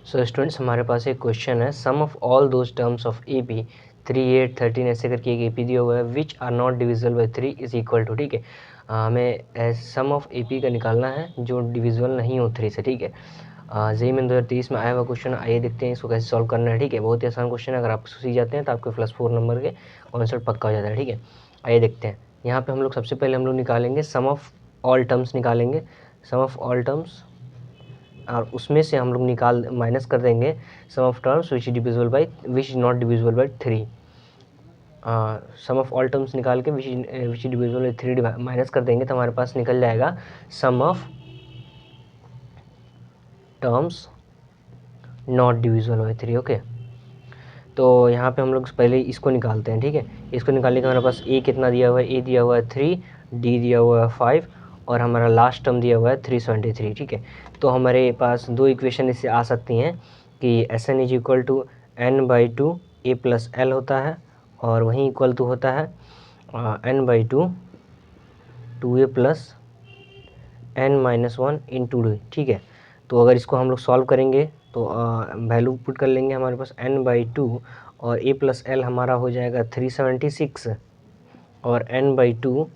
So students हमारे पास एक question है, sum of all those terms of A P 3, 8, 13 ऐसे करके एक ए पी दिया हुआ है which are not divisible by 3 is equal to. ठीक है, हमें सम ऑफ ए पी का निकालना है जो डिविजिबल नहीं हो 3 से। ठीक है, जेई में 2023 में आया हुआ क्वेश्चन, आइए देखते हैं इसको कैसे सॉल्व करना है। ठीक है, बहुत ही आसान क्वेश्चन है, अगर आप सीख जाते हैं तो आपके +4 नंबर के कॉन्सेप्ट पक्का हो जाता है। ठीक है, आइए देखते हैं। यहाँ पे हम लोग सबसे पहले हम लोग निकालेंगे सम ऑफ ऑल टर्म्स, निकालेंगे सम ऑफ ऑल टर्म्स, और उसमें से हम लोग माइनस कर देंगे sum of terms which is not divisible by 3। Sum of all terms निकाल के which is divisible by 3 minus कर देंगे तो हमारे पास निकल जाएगा sum of terms not divisible by 3। Okay, तो यहाँ पे हम लोग पहले इसको निकालते हैं। ठीक है, इसको निकालने के हमारे पास ए कितना दिया हुआ है, ए दिया हुआ है 3, डी दिया हुआ है 5 और हमारा लास्ट टर्म दिया हुआ है 373। ठीक है, तो हमारे पास दो इक्वेशन इससे आ सकती हैं कि S N is equal to N by two A plus L होता है, और वहीं इक्वल टू होता है N by two A plus N minus 1 into D. ठीक है, तो अगर इसको हम लोग सॉल्व करेंगे तो वैल्यू पुट कर लेंगे हमारे पास n बाई 2 और a प्लस एल हमारा हो जाएगा 376 और n बाई 2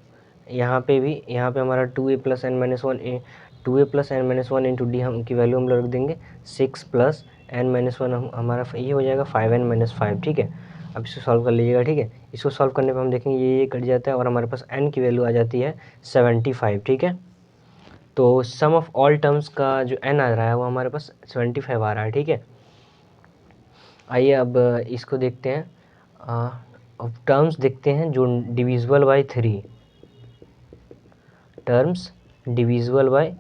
यहाँ पे हमारा 2a plus N minus 1 2a plus N minus 1 into D हम की वैल्यू हम लोग रख देंगे 6 प्लस एन माइनस 1 हमारा ये हो जाएगा 5n माइनस 5। ठीक है, अब इसको सॉल्व कर लीजिएगा। ठीक है, इसको सॉल्व करने पर हम देखेंगे ये कट जाता है और हमारे पास n की वैल्यू आ जाती है 75। ठीक है, तो सम ऑफ ऑल टर्म्स का जो n आ रहा है वो हमारे पास 75 आ रहा है। ठीक है, आइए अब इसको देखते हैं। अब टर्म्स देखते हैं जो divisible by 3, terms divisible by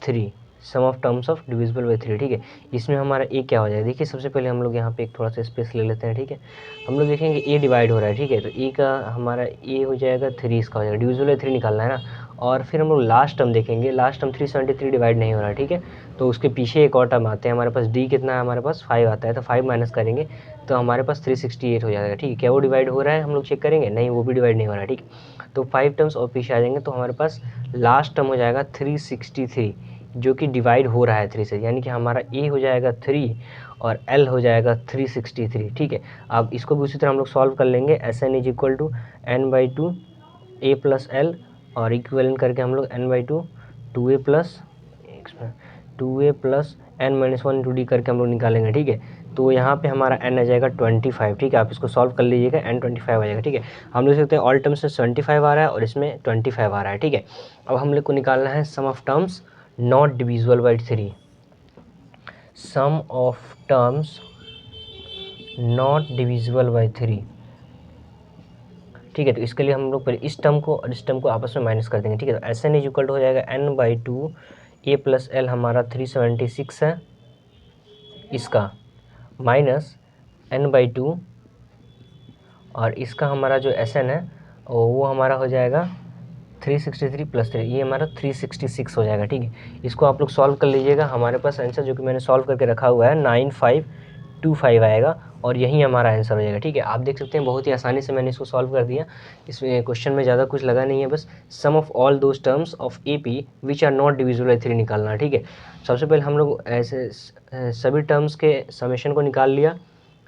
3, sum of terms of divisible by 3। ठीक है, इसमें हमारा ए क्या हो जाएगा, देखिए सबसे पहले हम लोग यहाँ पे एक थोड़ा सा स्पेस ले लेते हैं। ठीक है, हम लोग देखेंगे ए डिवाइड हो रहा है। ठीक है, तो ए का हमारा ए हो जाएगा 3, इसका हो जाएगा डिविजिबल बाय 3 निकालना है ना। और फिर हम लोग लास्ट टर्म देखेंगे, लास्ट टर्म 373 डिवाइड नहीं हो रहा है। ठीक है, तो उसके पीछे एक और टर्म आते हैं हमारे पास, डी कितना है हमारे पास 5 आता है, तो 5 माइनस करेंगे तो हमारे पास 368 हो जाएगा। ठीक है, क्या वो डिवाइड हो रहा है, हम लोग चेक करेंगे, नहीं वो भी डिवाइड नहीं हो रहा है। ठीक, तो 5 टर्म्स और पीछे आ जाएंगे तो हमारे पास लास्ट टर्म हो जाएगा 363 जो कि डिवाइड हो रहा है 3 से, यानी कि हमारा ए हो जाएगा 3 और एल हो जाएगा 363। ठीक है, अब इसको भी उसी तरह हम लोग सॉल्व कर लेंगे। S N is equal to N by 2 A plus L और इक्वलेंट करके हम लोग N by 2 2a plus N minus 1 into D करके हम लोग निकालेंगे। ठीक है, तो यहाँ पे हमारा n आ जाएगा 25। ठीक है, आप इसको सॉल्व कर लीजिएगा, n 25 आ जाएगा। ठीक है, हम देख सकते हैं ऑल टर्म्स में 75 आ रहा है और इसमें 25 आ रहा है। ठीक है, अब हम लोग को निकालना है sum of terms not divisible by 3, sum of terms not divisible by 3। ठीक है, तो इसके लिए हम लोग पहले इस टर्म को और इस टर्म को आपस में माइनस कर देंगे। ठीक है, तो S N is equal to हो जाएगा N by 2 A plus L हमारा 376 है इसका, माइनस एन बाई 2 और इसका हमारा जो एस एन है वो हमारा हो जाएगा 363 प्लस 3, ये हमारा 366 हो जाएगा। ठीक है, इसको आप लोग सॉल्व कर लीजिएगा, हमारे पास आंसर जो कि मैंने सॉल्व करके रखा हुआ है 9525 आएगा और यही हमारा आंसर हो जाएगा। ठीक है, आप देख सकते हैं बहुत ही आसानी से मैंने इसको सॉल्व कर दिया। इसमें क्वेश्चन में ज़्यादा कुछ लगा नहीं है, बस sum of all those terms of A P which are not divisible by 3 निकालना है। ठीक है, सबसे पहले हम लोग ऐसे सभी टर्म्स के समेशन को निकाल लिया,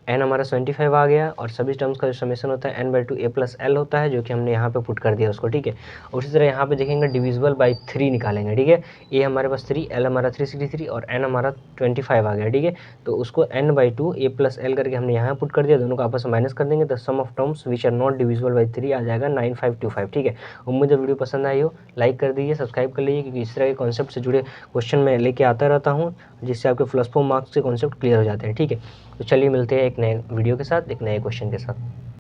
n हमारा 75 आ गया और सभी टर्म्स का जो समेशन होता है n by 2 A plus L होता है, जो कि हमने यहाँ पे पुट कर दिया उसको। ठीक है, उसी तरह यहाँ पे देखेंगे डिविजिबल बाई 3 निकालेंगे। ठीक है, ए हमारे पास 3, एल हमारा 363 और n हमारा 25 आ गया। ठीक है, तो उसको n by 2 A plus L करके हमने यहाँ पुट कर दिया, दोनों को आपस में माइनस कर देंगे तो sum of terms which are not divisible by 3 आ जाएगा 9525। ठीक है, उम्मीद है वीडियो पसंद आई हो, लाइक कर दीजिए, सब्सक्राइब कर लीजिए, क्योंकि इस तरह के कॉन्सेप्ट से जुड़े क्वेश्चन मैं लेके आता रहता हूँ जिससे आपके +4 मार्क्स के कॉन्सेप्ट क्लियर हो जाते हैं। ठीक है, तो चलिए मिलते हैं एक नए वीडियो के साथ, एक नए क्वेश्चन के साथ।